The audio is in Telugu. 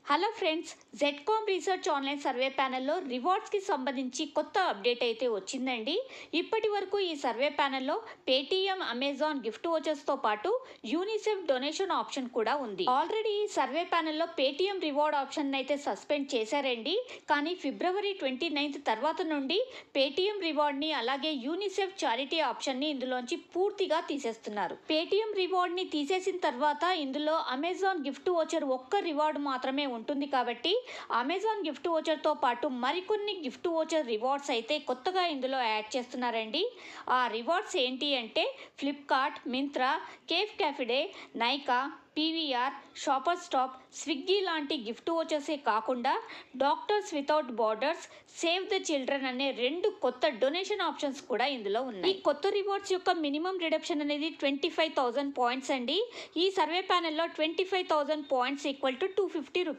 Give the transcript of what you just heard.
హలో ఫ్రెండ్స్, జెడ్కామ్ రీసెర్చ్ ఆన్లైన్ సర్వే ప్యానెల్లో రివార్డ్స్కి సంబంధించి కొత్త అప్డేట్ అయితే వచ్చిందండి. ఇప్పటి వరకు ఈ సర్వే ప్యానెల్లో పేటీఎం, అమెజాన్ గిఫ్ట్ వోచర్స్తో పాటు యూనిసెఫ్ డొనేషన్ ఆప్షన్ కూడా ఉంది. ఆల్రెడీ ఈ సర్వే ప్యానెల్లో పేటీఎం రివార్డ్ ఆప్షన్ అయితే సస్పెండ్ చేశారండి. కానీ ఫిబ్రవరి 29 తర్వాత నుండి పేటీఎం రివార్డ్ని అలాగే యూనిసెఫ్ చారిటీ ఆప్షన్ని ఇందులోంచి పూర్తిగా తీసేస్తున్నారు. పేటీఎం రివార్డ్ని తీసేసిన తర్వాత ఇందులో అమెజాన్ గిఫ్ట్ వోచర్ ఒక్క రివార్డు మాత్రమే ఉంటుంది కాబట్టి అమెజాన్ గిఫ్ట్ వోచర్తో పాటు మరికొన్ని గిఫ్ట్ వోచర్ రివార్డ్స్ అయితే కొత్తగా ఇందులో యాడ్ చేస్తున్నారండి. ఆ రివార్డ్స్ ఏంటి అంటే Flipkart, Myntra, Cafe Coffee Day, Nykaa, PVR, Shoppers Stop, Swiggy లాంటి గిఫ్ట్ వోచర్సే కాకుండా doctors without borders, save the children అనే 2 కొత్త డొనేషన్ ఆప్షన్స్ కూడా ఇందులో ఉన్నాయి. ఈ కొత్త రివార్డ్స్ యొక్క మినిమం రిడక్షన్ అనేది 25,000 పాయింట్స్ అండి. ఈ సర్వే ప్యానెల్లో 25,000 పాయింట్స్ ఈక్వల్ టు 250 రూపీస్.